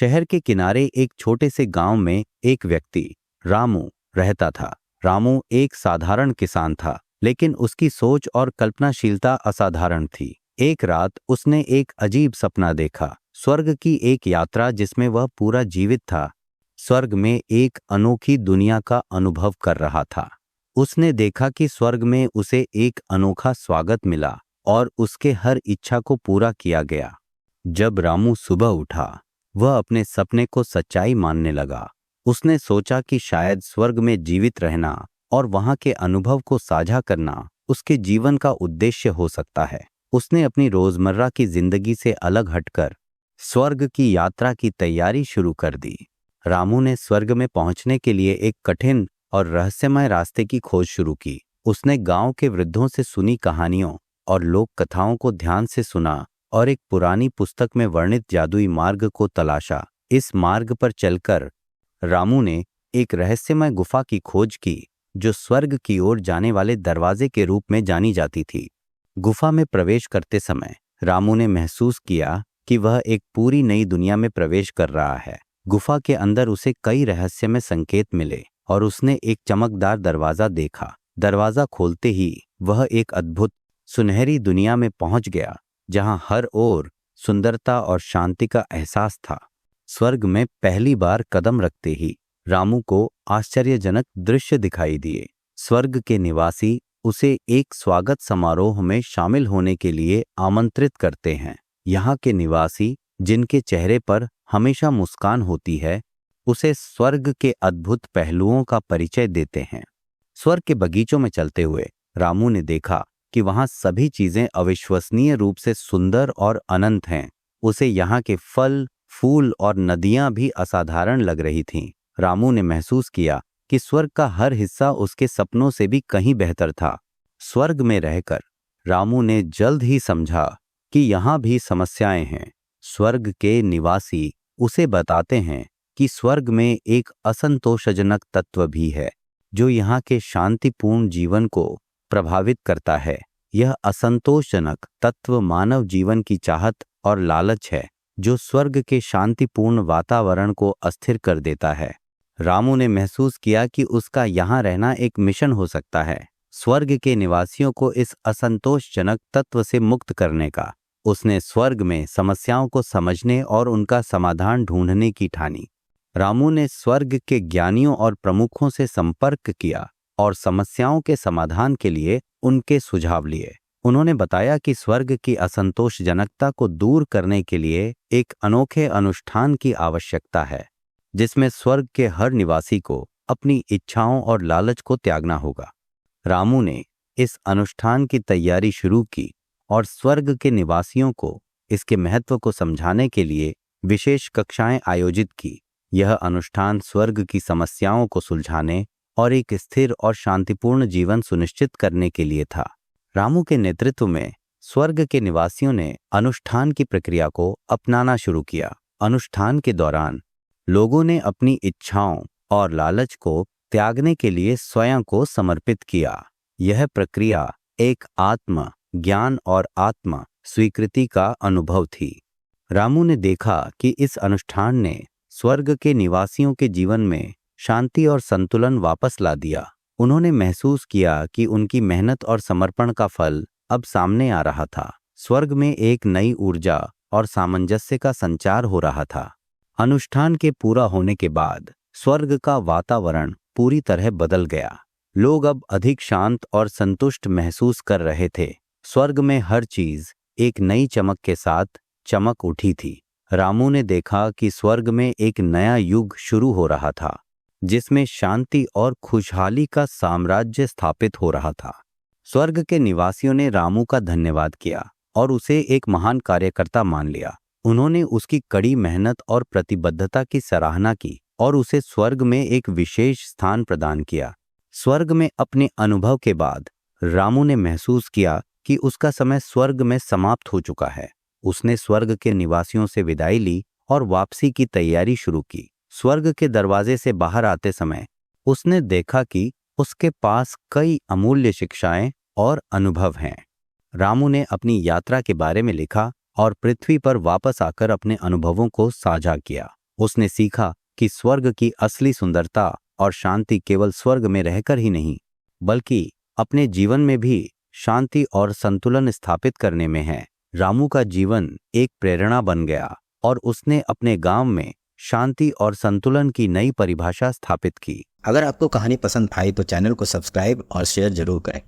शहर के किनारे एक छोटे से गांव में एक व्यक्ति रामू रहता था। रामू एक साधारण किसान था, लेकिन उसकी सोच और कल्पनाशीलता असाधारण थी। एक रात उसने एक अजीब सपना देखा, स्वर्ग की एक यात्रा जिसमें वह पूरा जीवित था, स्वर्ग में एक अनोखी दुनिया का अनुभव कर रहा था। उसने देखा कि स्वर्ग में उसे एक अनोखा स्वागत मिला और उसके हर इच्छा को पूरा किया गया। जब रामू सुबह उठा, वह अपने सपने को सच्चाई मानने लगा। उसने सोचा कि शायद स्वर्ग में जीवित रहना और वहां के अनुभव को साझा करना उसके जीवन का उद्देश्य हो सकता है। उसने अपनी रोजमर्रा की जिंदगी से अलग हटकर स्वर्ग की यात्रा की तैयारी शुरू कर दी। रामू ने स्वर्ग में पहुंचने के लिए एक कठिन और रहस्यमय रास्ते की खोज शुरू की। उसने गांव के वृद्धों से सुनी कहानियों और लोक कथाओं को ध्यान से सुना और एक पुरानी पुस्तक में वर्णित जादुई मार्ग को तलाशा। इस मार्ग पर चलकर रामू ने एक रहस्यमय गुफा की खोज की, जो स्वर्ग की ओर जाने वाले दरवाजे के रूप में जानी जाती थी। गुफा में प्रवेश करते समय रामू ने महसूस किया कि वह एक पूरी नई दुनिया में प्रवेश कर रहा है। गुफा के अंदर उसे कई रहस्यमय संकेत मिले और उसने एक चमकदार दरवाजा देखा। दरवाजा खोलते ही वह एक अद्भुत सुनहरी दुनिया में पहुंच गया, जहां हर ओर सुंदरता और शांति का एहसास था। स्वर्ग में पहली बार कदम रखते ही रामू को आश्चर्यजनक दृश्य दिखाई दिए। स्वर्ग के निवासी उसे एक स्वागत समारोह में शामिल होने के लिए आमंत्रित करते हैं। यहाँ के निवासी, जिनके चेहरे पर हमेशा मुस्कान होती है, उसे स्वर्ग के अद्भुत पहलुओं का परिचय देते हैं। स्वर्ग के बगीचों में चलते हुए रामू ने देखा कि वहां सभी चीजें अविश्वसनीय रूप से सुंदर और अनंत हैं। उसे यहाँ के फल, फूल और नदियां भी असाधारण लग रही थीं। रामू ने महसूस किया कि स्वर्ग का हर हिस्सा उसके सपनों से भी कहीं बेहतर था। स्वर्ग में रहकर रामू ने जल्द ही समझा कि यहाँ भी समस्याएं हैं। स्वर्ग के निवासी उसे बताते हैं कि स्वर्ग में एक असंतोषजनक तत्व भी है, जो यहाँ के शांतिपूर्ण जीवन को प्रभावित करता है। यह असंतोषजनक तत्व मानव जीवन की चाहत और लालच है, जो स्वर्ग के शांतिपूर्ण वातावरण को अस्थिर कर देता है। रामू ने महसूस किया कि उसका यहाँ रहना एक मिशन हो सकता है, स्वर्ग के निवासियों को इस असंतोषजनक तत्व से मुक्त करने का। उसने स्वर्ग में समस्याओं को समझने और उनका समाधान ढूंढने की ठानी। रामू ने स्वर्ग के ज्ञानियों और प्रमुखों से संपर्क किया और समस्याओं के समाधान के लिए उनके सुझाव लिए। उन्होंने बताया कि स्वर्ग की असंतोषजनकता को दूर करने के लिए एक अनोखे अनुष्ठान की आवश्यकता है, जिसमें स्वर्ग के हर निवासी को अपनी इच्छाओं और लालच को त्यागना होगा। रामू ने इस अनुष्ठान की तैयारी शुरू की और स्वर्ग के निवासियों को इसके महत्व को समझाने के लिए विशेष कक्षाएं आयोजित की। यह अनुष्ठान स्वर्ग की समस्याओं को सुलझाने और एक स्थिर और शांतिपूर्ण जीवन सुनिश्चित करने के लिए था। रामू के नेतृत्व में स्वर्ग के निवासियों ने अनुष्ठान की प्रक्रिया को अपनाना शुरू किया। अनुष्ठान के दौरान लोगों ने अपनी इच्छाओं और लालच को त्यागने के लिए स्वयं को समर्पित किया। यह प्रक्रिया एक आत्म ज्ञान और आत्म स्वीकृति का अनुभव थी। रामू ने देखा कि इस अनुष्ठान ने स्वर्ग के निवासियों के जीवन में शांति और संतुलन वापस ला दिया। उन्होंने महसूस किया कि उनकी मेहनत और समर्पण का फल अब सामने आ रहा था। स्वर्ग में एक नई ऊर्जा और सामंजस्य का संचार हो रहा था। अनुष्ठान के पूरा होने के बाद स्वर्ग का वातावरण पूरी तरह बदल गया। लोग अब अधिक शांत और संतुष्ट महसूस कर रहे थे। स्वर्ग में हर चीज एक नई चमक के साथ चमक उठी थी। रामू ने देखा कि स्वर्ग में एक नया युग शुरू हो रहा था, जिसमें शांति और खुशहाली का साम्राज्य स्थापित हो रहा था। स्वर्ग के निवासियों ने रामू का धन्यवाद किया और उसे एक महान कार्यकर्ता मान लिया। उन्होंने उसकी कड़ी मेहनत और प्रतिबद्धता की सराहना की और उसे स्वर्ग में एक विशेष स्थान प्रदान किया। स्वर्ग में अपने अनुभव के बाद रामू ने महसूस किया कि उसका समय स्वर्ग में समाप्त हो चुका है। उसने स्वर्ग के निवासियों से विदाई ली और वापसी की तैयारी शुरू की। स्वर्ग के दरवाजे से बाहर आते समय उसने देखा कि उसके पास कई अमूल्य शिक्षाएं और अनुभव हैं। रामू ने अपनी यात्रा के बारे में लिखा और पृथ्वी पर वापस आकर अपने अनुभवों को साझा किया। उसने सीखा कि स्वर्ग की असली सुंदरता और शांति केवल स्वर्ग में रहकर ही नहीं, बल्कि अपने जीवन में भी शांति और संतुलन स्थापित करने में है। रामू का जीवन एक प्रेरणा बन गया और उसने अपने गांव में शांति और संतुलन की नई परिभाषा स्थापित की। अगर आपको कहानी पसंद आई तो चैनल को सब्सक्राइब और शेयर जरूर करें।